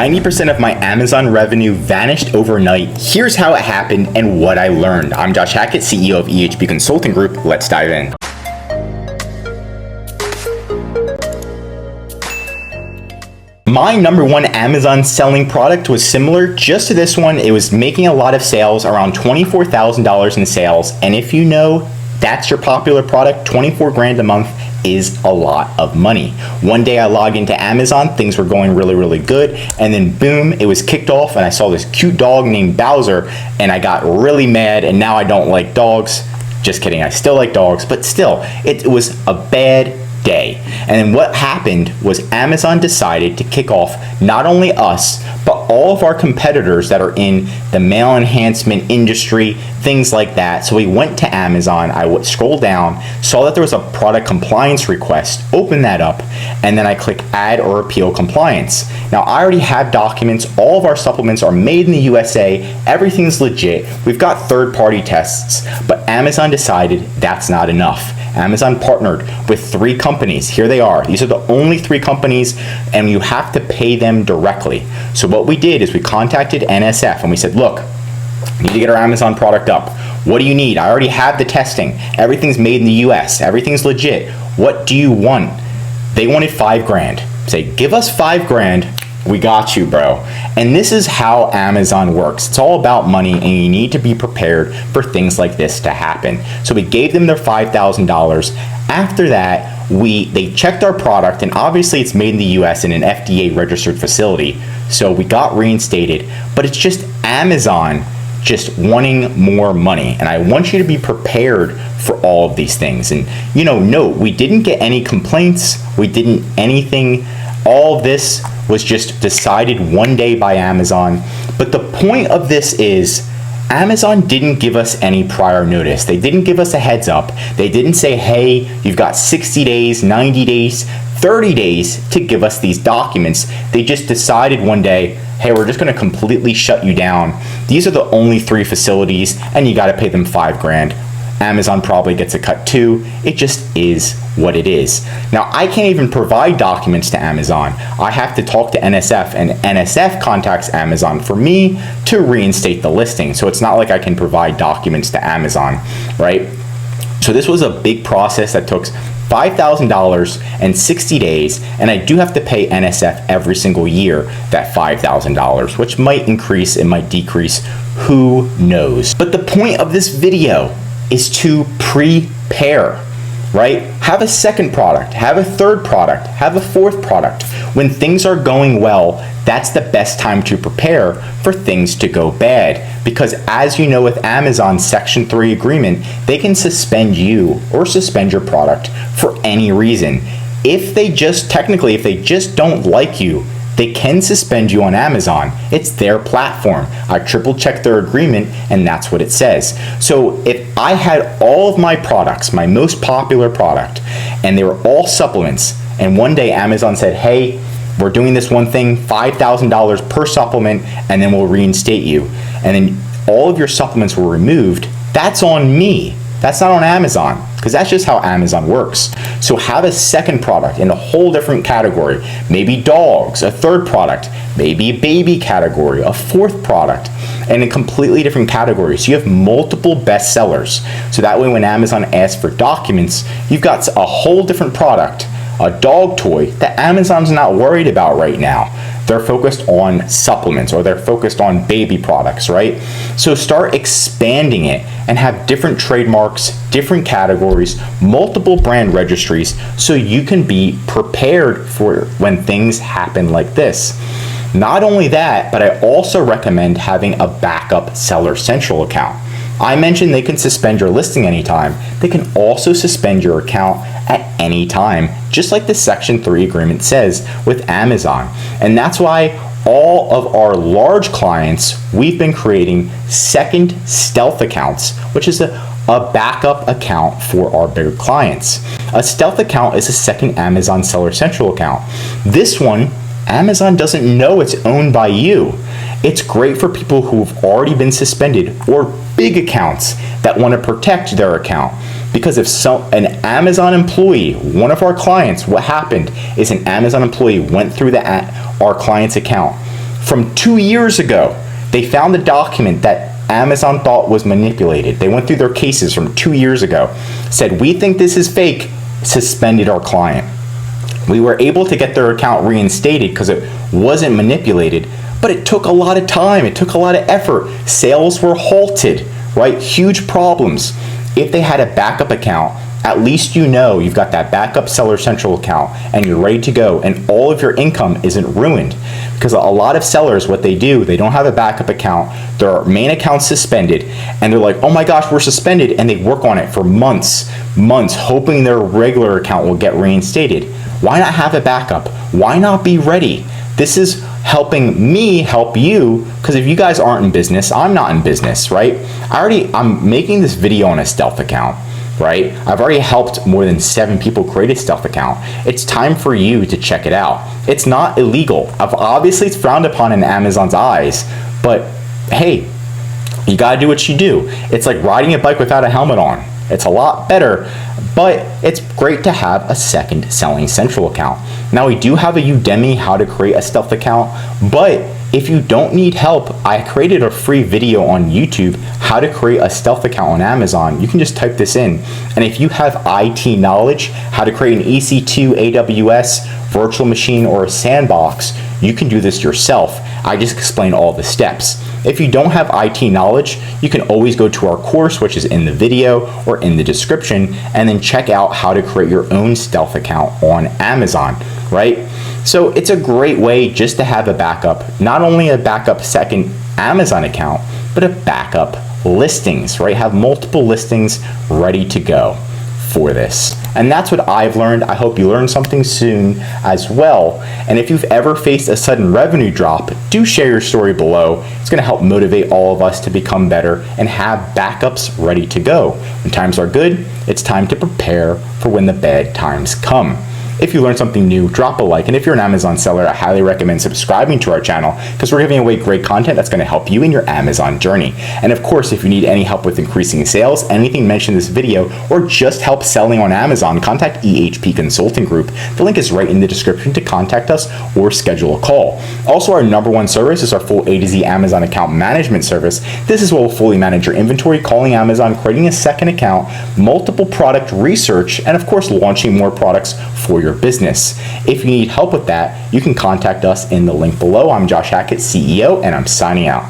90% of my Amazon revenue vanished overnight. Here's how it happened and what I learned. I'm Josh Hackett, CEO of EHP Consulting Group. Let's dive in. My number one Amazon selling product was similar just to this one. It was making a lot of sales, around $24,000 in sales. And if you know that's your popular product, 24 grand a month is a lot of money. One day I logged into Amazon, things were going really good, and then boom, it was kicked off and I saw this cute dog named Bowser and I got really mad, and now I don't like dogs. Just kidding, I still like dogs, but still, it was a bad day. And then what happened was Amazon decided to kick off not only us, but all of our competitors that are in the mail enhancement industry, things like that. So we went to Amazon, I would scroll down, saw that there was a product compliance request, open that up, and then I click add or appeal compliance. Now I already have documents, all of our supplements are made in the USA, everything's legit, we've got third-party tests, but Amazon decided that's not enough. Amazon partnered with 3 companies. Here they are. These are the only 3 companies, and you have to pay them directly. So what we did is we contacted NSF and we said, look, we need to get our Amazon product up. What do you need? I already have the testing. Everything's made in the US. Everything's legit. What do you want? They wanted 5 grand. Say, give us 5 grand. We got you, bro. And this is how Amazon works. It's all about money, and you need to be prepared for things like this to happen. So we gave them their $5,000. After that, they checked our product, and obviously it's made in the US in an FDA registered facility. So we got reinstated, but it's just Amazon just wanting more money. And I want you to be prepared for all of these things. And note, we didn't get any complaints. We didn't anything. All of this was just decided one day by Amazon. But the point of this is Amazon didn't give us any prior notice. They didn't give us a heads up. They didn't say, hey, you've got 60 days, 90 days, 30 days to give us these documents. They just decided one day, hey, we're just gonna completely shut you down. These are the only 3 facilities and you gotta pay them 5 grand. Amazon probably gets a cut too. It just is what it is. Now, I can't even provide documents to Amazon. I have to talk to NSF, and NSF contacts Amazon for me to reinstate the listing. So it's not like I can provide documents to Amazon, right? So this was a big process that took $5,000 and 60 days, and I do have to pay NSF every single year that $5,000, which might increase, it might decrease, who knows? But the point of this video is to prepare, right? Have a second product, have a third product, have a fourth product. When things are going well, that's the best time to prepare for things to go bad. Because as you know, with Amazon's Section 3 agreement, they can suspend you or suspend your product for any reason. If they just don't like you, they can suspend you on Amazon. It's their platform. I triple checked their agreement, and that's what it says. So if I had all of my products, my most popular product, and they were all supplements, and one day Amazon said, hey, we're doing this one thing, $5,000 per supplement, and then we'll reinstate you, and then all of your supplements were removed, that's on me. That's not on Amazon, because that's just how Amazon works. So have a second product in a whole different category. Maybe dogs, a third product, maybe a baby category, a fourth product, and a completely different category. So you have multiple bestsellers. So that way when Amazon asks for documents, you've got a whole different product, a dog toy that Amazon's not worried about right now. They're focused on supplements, or they're focused on baby products, right? So start expanding it and have different trademarks, different categories, multiple brand registries, so you can be prepared for when things happen like this. Not only that, but I also recommend having a backup Seller Central account. I mentioned they can suspend your listing anytime. They can also suspend your account at any time, just like the Section 3 agreement says with Amazon. And that's why all of our large clients, we've been creating second stealth accounts, which is a backup account for our bigger clients. A stealth account is a second Amazon Seller Central account. This one, Amazon doesn't know it's owned by you. It's great for people who've already been suspended, or big accounts that want to protect their account. Because if an Amazon employee, one of our clients, what happened is an Amazon employee went through our client's account, from 2 years ago. They found the document that Amazon thought was manipulated. They went through their cases from 2 years ago, said, we think this is fake, suspended our client. We were able to get their account reinstated because it wasn't manipulated, but it took a lot of time. It took a lot of effort. Sales were halted, right? Huge problems. If they had a backup account, at least you know you've got that backup Seller Central account and you're ready to go, and all of your income isn't ruined. Because a lot of sellers, what they do, they don't have a backup account, their main account's suspended, and they're like, oh my gosh, we're suspended, and they work on it for months, hoping their regular account will get reinstated. Why not have a backup? Why not be ready? This is helping me help you, because if you guys aren't in business, I'm not in business, right? I'm making this video on a stealth account, right? I've already helped more than 7 people create a stealth account. It's time for you to check it out. It's not illegal. Obviously, it's frowned upon in Amazon's eyes, but hey, you gotta do what you do. It's like riding a bike without a helmet on. It's a lot better, but it's great to have a second Selling Central account. Now, we do have a Udemy how to create a stealth account, but if you don't need help, I created a free video on YouTube, how to create a stealth account on Amazon. You can just type this in, and if you have IT knowledge, how to create an EC2, AWS, virtual machine, or a sandbox, you can do this yourself. I just explain all the steps. If you don't have IT knowledge, you can always go to our course, which is in the video or in the description, and then check out how to create your own stealth account on Amazon, right? So it's a great way just to have a backup, not only a backup second Amazon account, but a backup listings, right? Have multiple listings ready to go for this. And that's what I've learned. I hope you learned something soon as well. And if you've ever faced a sudden revenue drop, do share your story below. It's gonna help motivate all of us to become better and have backups ready to go. When times are good, it's time to prepare for when the bad times come. If you learned something new, drop a like, and if you're an Amazon seller, I highly recommend subscribing to our channel because we're giving away great content that's going to help you in your Amazon journey. And of course, if you need any help with increasing sales, anything mentioned in this video, or just help selling on Amazon, contact EHP Consulting Group. The link is right in the description to contact us or schedule a call. Also, our #1 service is our full A to Z Amazon account management service. This is where we'll fully manage your inventory, calling Amazon, creating a second account, multiple product research, and of course, launching more products for your business. If you need help with that, you can contact us in the link below. I'm Josh Hackett, CEO, and I'm signing out.